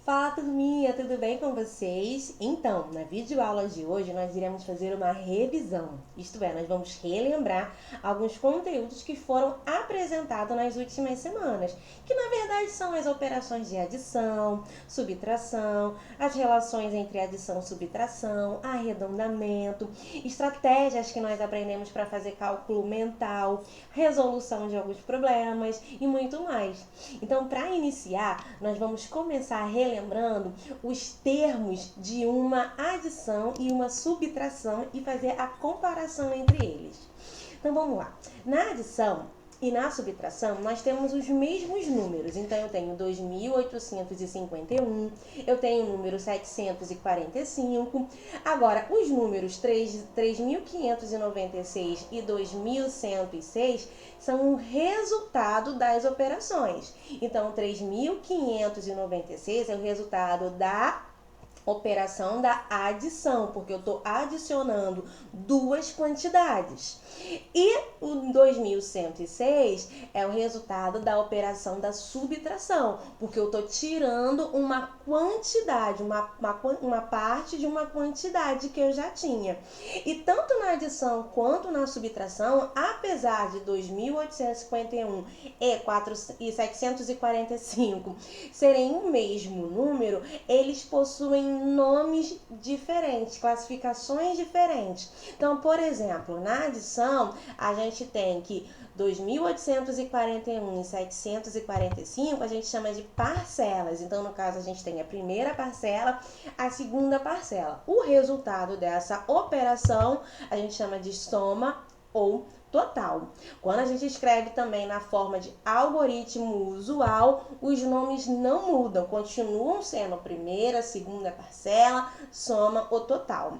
Fala, turminha, tudo bem com vocês? Então, na videoaula de hoje nós iremos fazer uma revisão, isto é, nós vamos relembrar alguns conteúdos que foram apresentados nas últimas semanas, que na verdade são as operações de adição, subtração, as relações entre adição e subtração, arredondamento, estratégias que nós aprendemos para fazer cálculo mental, resolução de alguns problemas e muito mais. Então, para iniciar, nós vamos começar relembrando os termos de uma adição e uma subtração e fazer a comparação entre eles. Então vamos lá. Na adição e na subtração, nós temos os mesmos números. Então, eu tenho 2.851, eu tenho o número 745. Agora, os números 3.596 e 2.106 são o resultado das operações. Então, 3.596 é o resultado da operação da adição, porque eu estou adicionando duas quantidades. E o 2106 é o resultado da operação da subtração, porque eu estou tirando uma quantidade, uma parte de uma quantidade que eu já tinha. E tanto na adição quanto na subtração, apesar de 2.851 e 745 serem o mesmo número, eles possuem nomes diferentes, classificações diferentes. Então, por exemplo, na adição, a gente tem que 2.841 e 745 a gente chama de parcelas. Então, no caso, a gente tem a primeira parcela, a segunda parcela. O resultado dessa operação a gente chama de soma ou total. Quando a gente escreve também na forma de algoritmo usual, os nomes não mudam, continuam sendo primeira, segunda parcela, soma ou total.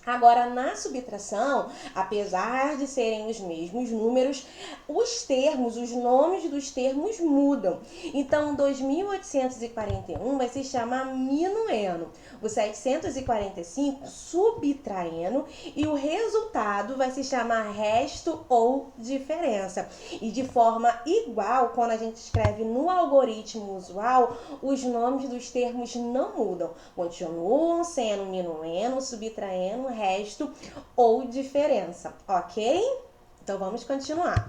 Agora, na subtração, apesar de serem os mesmos números, os termos, os nomes dos termos mudam. Então, 2.841 vai se chamar minuendo, o 745 subtraendo e o resultado vai se chamar resto ou diferença. E de forma igual, quando a gente escreve no algoritmo usual, os nomes dos termos não mudam, continuam sendo minuendo, subtraindo, resto ou diferença, ok? Então vamos continuar.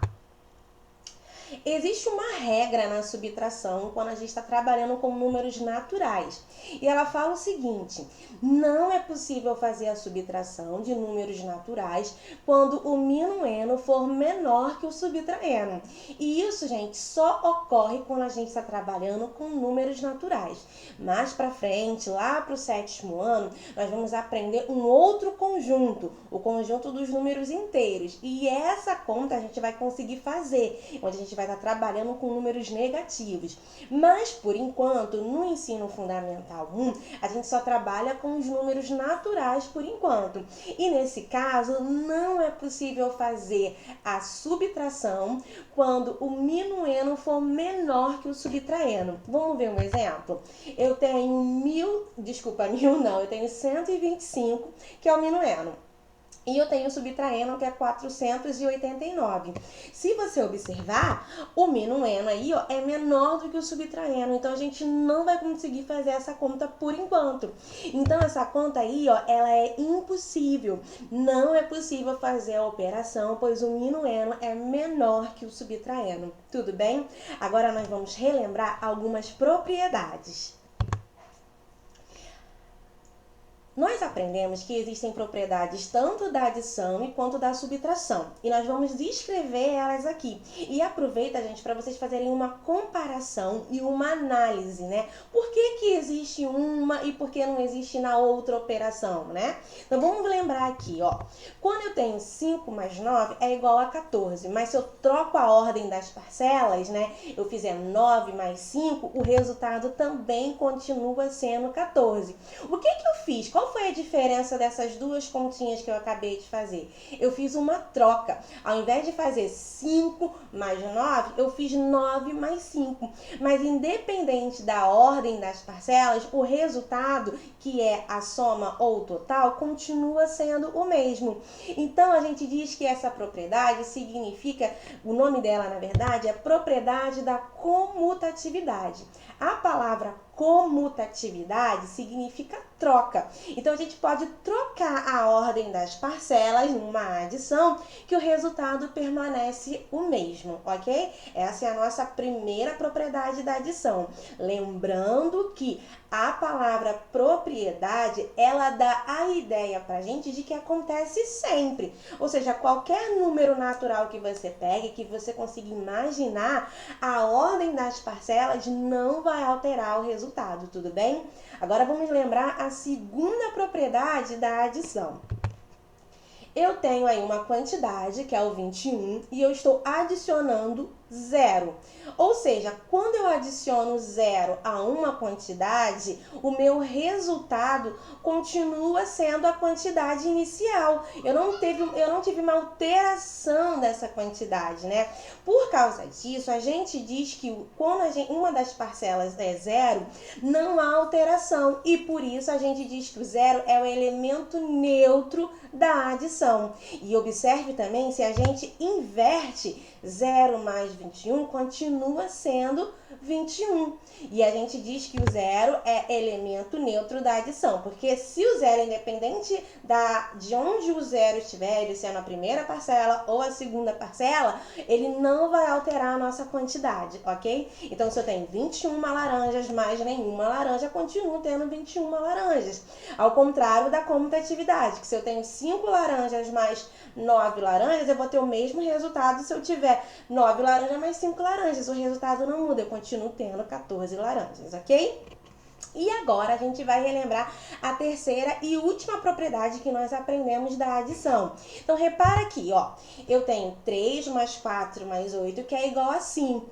Existe uma regra na subtração quando a gente está trabalhando com números naturais. E ela fala o seguinte: não é possível fazer a subtração de números naturais quando o minuendo for menor que o subtraendo. E isso, gente, só ocorre quando a gente está trabalhando com números naturais. Mais para frente, lá para o 7º ano, nós vamos aprender um outro conjunto, o conjunto dos números inteiros. E essa conta a gente vai conseguir fazer, onde a gente vai estar trabalhando com números negativos. Mas, por enquanto, no ensino fundamental 1, a gente só trabalha com os números naturais por enquanto. E nesse caso, não é possível fazer a subtração quando o minuendo for menor que o subtraendo. Vamos ver um exemplo? Eu tenho eu tenho 125, que é o minuendo. E eu tenho o subtraendo, que é 489. Se você observar, o minuendo aí, ó, é menor do que o subtraendo. Então, a gente não vai conseguir fazer essa conta por enquanto. Então, essa conta aí, ó, ela é impossível. Não é possível fazer a operação, pois o minuendo é menor que o subtraendo. Tudo bem? Agora, nós vamos relembrar algumas propriedades. Nós aprendemos que existem propriedades tanto da adição quanto da subtração. E nós vamos descrever elas aqui. E aproveita, gente, para vocês fazerem uma comparação e uma análise, né? Por que existe uma e por que não existe na outra operação, né? Então, vamos lembrar aqui, ó. Quando eu tenho 5 mais 9 é igual a 14. Mas se eu troco a ordem das parcelas, né? Eu fizer 9 mais 5, o resultado também continua sendo 14. O que eu fiz? Qual foi a diferença dessas duas continhas que eu acabei de fazer? Eu fiz uma troca. Ao invés de fazer 5 mais 9, eu fiz 9 mais 5. Mas independente da ordem das parcelas, o resultado, que é a soma ou o total, continua sendo o mesmo. Então, a gente diz que essa propriedade significa, o nome dela, na verdade, é propriedade da comutatividade. A palavra comutatividade significa troca. Então, a gente pode trocar a ordem das parcelas numa adição que o resultado permanece o mesmo, ok? Essa é a nossa primeira propriedade da adição. Lembrando que a palavra propriedade, ela dá a ideia pra gente de que acontece sempre. Ou seja, qualquer número natural que você pegue, que você consiga imaginar, a ordem das parcelas não vai alterar o resultado, tudo bem? Agora vamos lembrar a segunda propriedade da adição. Eu tenho aí uma quantidade, que é o 21, e eu estou adicionando 0. Ou seja, quando eu adiciono 0 a uma quantidade, o meu resultado continua sendo a quantidade inicial. Eu não tive uma alteração dessa quantidade, né? Por causa disso, a gente diz que quando uma das parcelas é 0, não há alteração. E por isso a gente diz que o 0 é o elemento neutro da adição. E observe também, se a gente inverte 0 mais 21, continua sendo 21. E a gente diz que o 0 é elemento neutro da adição, porque se o 0 é independente de onde o 0 estiver, ele sendo a primeira parcela ou a segunda parcela, ele não vai alterar a nossa quantidade, ok? Então, se eu tenho 21 laranjas mais nenhuma laranja, continuo tendo 21 laranjas. Ao contrário da comutatividade, que se eu tenho 5 laranjas mais 9 laranjas, eu vou ter o mesmo resultado se eu tiver 9 laranjas mais 5 laranjas. O resultado não muda, eu continuo tendo 14 laranjas, ok? E agora a gente vai relembrar a terceira e última propriedade que nós aprendemos da adição. Então, repara aqui, ó. Eu tenho 3 mais 4 mais 8, que é igual a 5.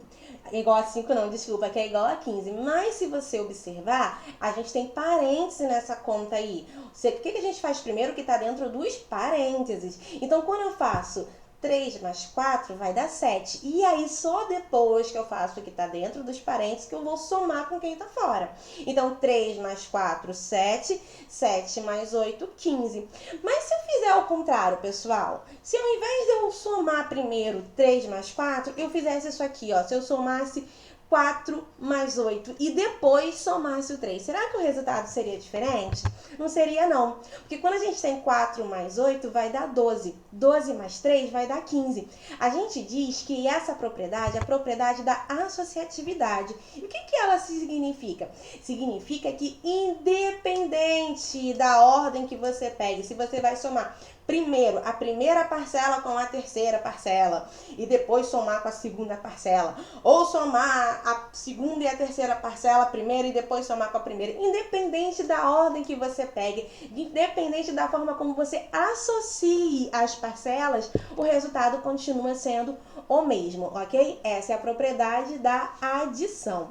Igual a 5 não, desculpa, que é igual a 15. Mas se você observar, a gente tem parênteses nessa conta aí. O que a gente faz primeiro? Que está dentro dos parênteses. Então, quando eu faço 3 mais 4 vai dar 7. E aí, só depois que eu faço o que está dentro dos parênteses que eu vou somar com quem está fora. Então, 3 mais 4, 7. 7 mais 8, 15. Mas se eu fizer ao contrário, pessoal, se ao invés de eu somar primeiro 3 mais 4, eu fizesse isso aqui, ó. Se eu somasse 4 mais 8 e depois somasse o 3. Será que o resultado seria diferente? Não seria não, porque quando a gente tem 4 mais 8 vai dar 12. 12 mais 3 vai dar 15. A gente diz que essa propriedade é a propriedade da associatividade. E o que ela significa? Significa que independente da ordem que você pegue, se você vai somar primeiro a primeira parcela com a terceira parcela e depois somar com a segunda parcela, ou somar a segunda e a terceira parcela primeiro e depois somar com a primeira, independente da ordem que você pegue, independente da forma como você associe as parcelas, o resultado continua sendo o mesmo, ok? Essa é a propriedade da adição.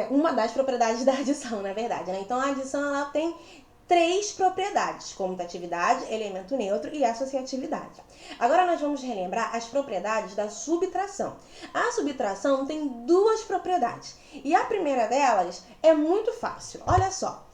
Uma das propriedades da adição, na verdade, né? Então, a adição, ela tem 3 propriedades: comutatividade, elemento neutro e associatividade. Agora nós vamos relembrar as propriedades da subtração. A subtração tem 2 propriedades. E a primeira delas é muito fácil. Olha só.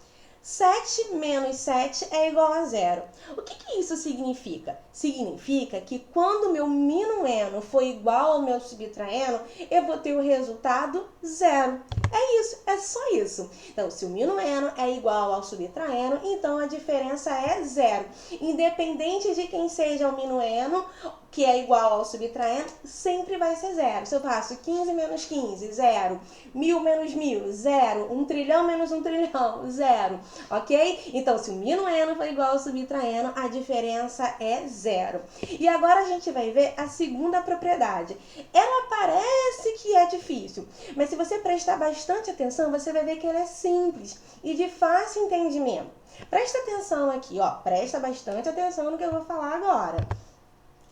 7 menos 7 é igual a 0. O que isso significa? Significa que quando o meu minuendo for igual ao meu subtraendo, eu vou ter o resultado 0. É isso, é só isso. Então, se o minuendo é igual ao subtraendo, então a diferença é 0. Independente de quem seja o minuendo, que é igual ao subtraendo, sempre vai ser 0. Se eu faço 15 menos 15, 0. 1000 menos 1000, 0. 1 trilhão menos 1 trilhão, 0. Ok? Então, se o minuendo for igual ao subtraendo, a diferença é 0. E agora a gente vai ver a segunda propriedade. Ela parece que é difícil, mas se você prestar bastante atenção, você vai ver que ela é simples e de fácil entendimento. Presta atenção aqui, ó. Presta bastante atenção no que eu vou falar agora.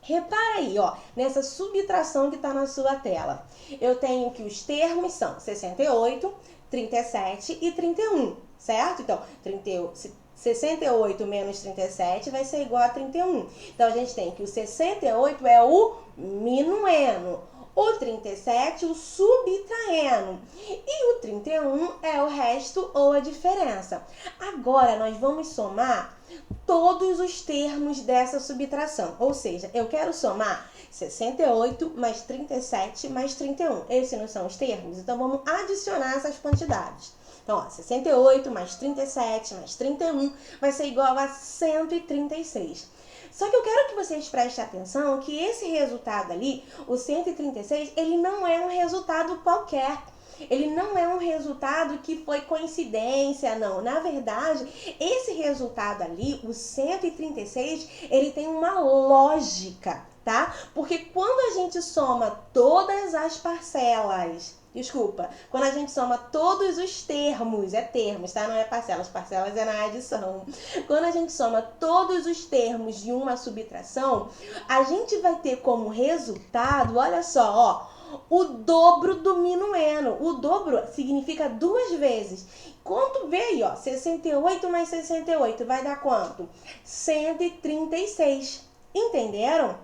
Repara aí, ó, nessa subtração que está na sua tela. Eu tenho que os termos são 68, 37 e 31, certo? Então, 68 menos 37 vai ser igual a 31. Então, a gente tem que o 68 é o minuendo, o 37 o subtraendo e o 31 é o resto ou a diferença. Agora, nós vamos somar todos os termos dessa subtração. Ou seja, eu quero somar 68 mais 37 mais 31. Esses não são os termos? Então, vamos adicionar essas quantidades. Então, ó, 68 mais 37 mais 31 vai ser igual a 136. Só que eu quero que vocês prestem atenção que esse resultado ali, o 136, ele não é um resultado qualquer. Ele não é um resultado que foi coincidência, não. Na verdade, esse resultado ali, o 136, ele tem uma lógica, tá? Porque quando a gente soma todas as parcelas, quando a gente soma todos os termos, é termos, tá? Não é parcelas, parcelas é na adição. Quando a gente soma todos os termos de uma subtração, a gente vai ter como resultado, olha só, ó, o dobro do minueno. O dobro significa 2 vezes. Quanto vê aí, ó, 68 mais 68 vai dar quanto? 136. Entenderam?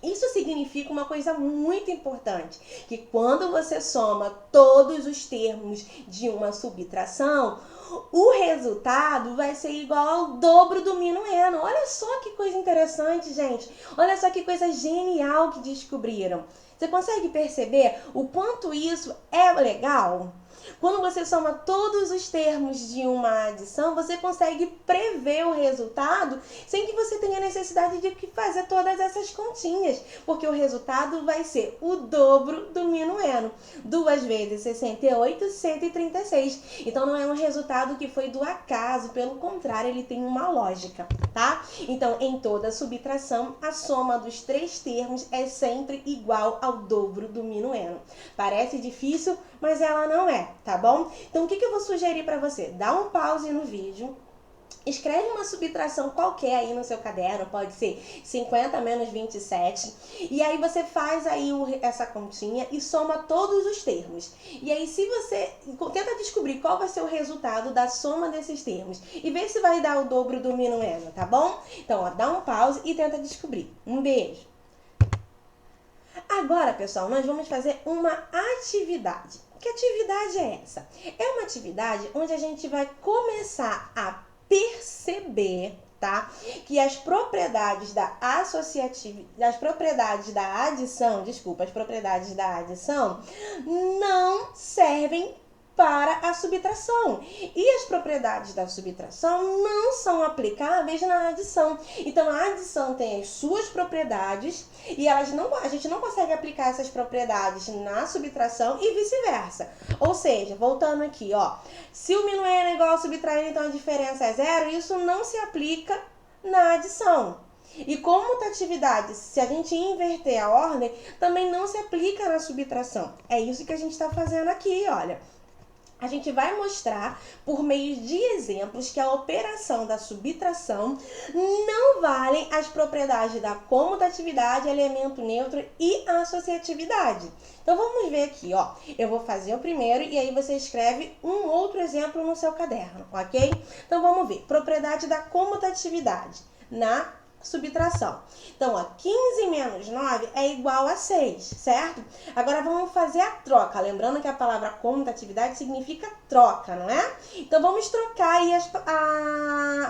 Isso significa uma coisa muito importante, que quando você soma todos os termos de uma subtração, o resultado vai ser igual ao dobro do minueno. Olha só que coisa interessante, gente. Olha só que coisa genial que descobriram. Você consegue perceber o quanto isso é legal? Quando você soma todos os termos de uma adição, você consegue prever o resultado sem que você tenha necessidade de fazer todas essas continhas, porque o resultado vai ser o dobro do minueno. 2 vezes 68, 136. Então, não é um resultado que foi do acaso, pelo contrário, ele tem uma lógica, tá? Então, em toda subtração, a soma dos 3 termos é sempre igual ao dobro do minueno. Parece difícil, mas ela não é, tá bom? Então, o que eu vou sugerir para você? Dá um pause no vídeo, escreve uma subtração qualquer aí no seu caderno, pode ser 50 menos 27, e aí você faz aí essa continha e soma todos os termos. E aí, se você tenta descobrir qual vai ser o resultado da soma desses termos e vê se vai dar o dobro do minueno, tá bom? Então, ó, dá um pause e tenta descobrir. Um beijo! Agora, pessoal, nós vamos fazer uma atividade. Que atividade é essa? É uma atividade onde a gente vai começar a perceber, tá? Que as propriedades da as propriedades da adição não servem para a subtração. E as propriedades da subtração não são aplicáveis na adição. Então, a adição tem as suas propriedades e a gente não consegue aplicar essas propriedades na subtração e vice-versa. Ou seja, voltando aqui, ó, se o minueno é igual ao subtrair, então a diferença é 0, isso não se aplica na adição. E comutatividade, se a gente inverter a ordem, também não se aplica na subtração. É isso que a gente está fazendo aqui, olha. A gente vai mostrar, por meio de exemplos, que a operação da subtração não valem as propriedades da comutatividade, elemento neutro e associatividade. Então, vamos ver aqui, ó. Eu vou fazer o primeiro e aí você escreve um outro exemplo no seu caderno, ok? Então, vamos ver. Propriedade da comutatividade na subtração. Então, ó, 15 menos 9 é igual a 6, certo? Agora, vamos fazer a troca. Lembrando que a palavra comutatividade significa troca, não é? Então, vamos trocar aí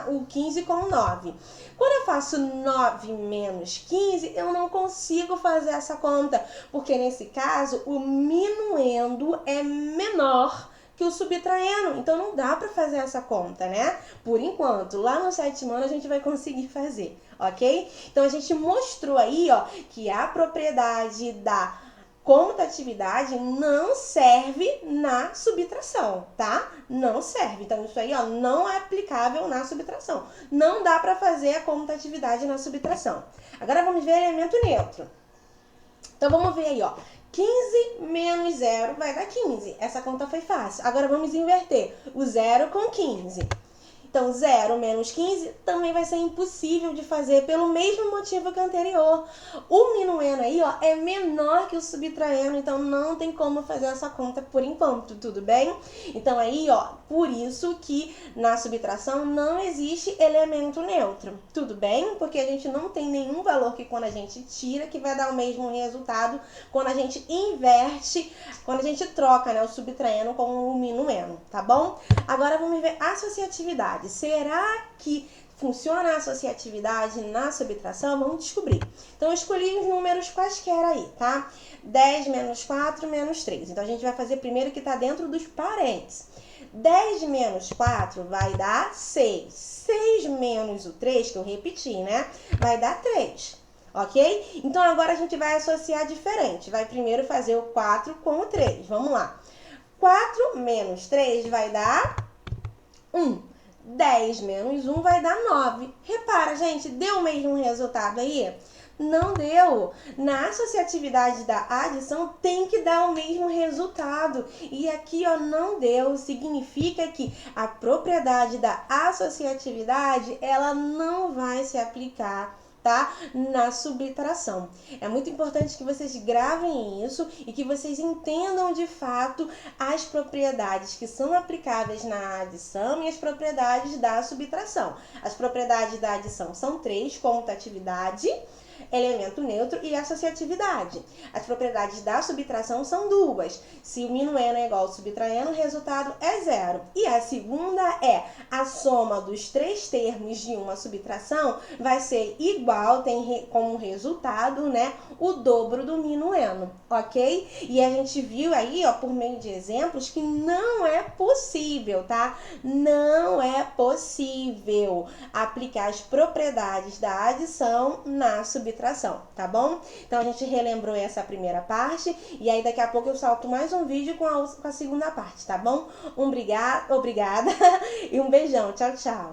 o 15 com o 9. Quando eu faço 9 menos 15, eu não consigo fazer essa conta, porque nesse caso, o minuendo é menor que o subtraendo, então não dá para fazer essa conta, né? Por enquanto, lá no 7º ano a gente vai conseguir fazer, ok? Então, a gente mostrou aí, ó, que a propriedade da comutatividade não serve na subtração, tá? Não serve. Então, isso aí, ó, não é aplicável na subtração. Não dá para fazer a comutatividade na subtração. Agora, vamos ver elemento neutro. Então, vamos ver aí, ó. 15 menos 0 vai dar 15. Essa conta foi fácil. Agora, vamos inverter o 0 com 15. Então, 0 menos 15 também vai ser impossível de fazer pelo mesmo motivo que o anterior. O minuendo aí, ó, é menor que o subtraendo, então não tem como fazer essa conta por enquanto, tudo bem? Então aí, ó, por isso que na subtração não existe elemento neutro, tudo bem? Porque a gente não tem nenhum valor que quando a gente tira que vai dar o mesmo resultado quando a gente inverte, quando a gente troca, né, o subtraendo com o minuendo, tá bom? Agora vamos ver associatividade. Será que funciona a associatividade na subtração? Vamos descobrir. Então, eu escolhi os números quaisquer aí, tá? 10 menos 4 menos 3. Então, a gente vai fazer primeiro o que está dentro dos parênteses. 10 menos 4 vai dar 6. 6 menos o 3, que eu repeti, né? Vai dar 3. Ok? Então, agora a gente vai associar diferente. Vai primeiro fazer o 4 com o 3. Vamos lá. 4 menos 3 vai dar 1. 10 menos 1 vai dar 9. Repara, gente, deu o mesmo resultado aí? Não deu. Na associatividade da adição tem que dar o mesmo resultado. E aqui, ó, não deu. Significa que a propriedade da associatividade, ela não vai se aplicar, tá? Na subtração. É muito importante que vocês gravem isso e que vocês entendam de fato as propriedades que são aplicáveis na adição e as propriedades da subtração. As propriedades da adição são 3: comutatividade, elemento neutro e associatividade. As propriedades da subtração são 2. Se o minuendo é igual ao subtraendo, o resultado é 0. E a segunda é a soma dos 3 termos de uma subtração vai ser igual, tem como resultado, né, o dobro do minuendo, ok? E a gente viu aí, ó, por meio de exemplos, que não é possível, tá? Não é possível aplicar as propriedades da adição na subtração, tá bom? Então, a gente relembrou essa primeira parte e aí daqui a pouco eu salto mais um vídeo com a segunda parte, tá bom? Obrigada e um beijão. Tchau, tchau.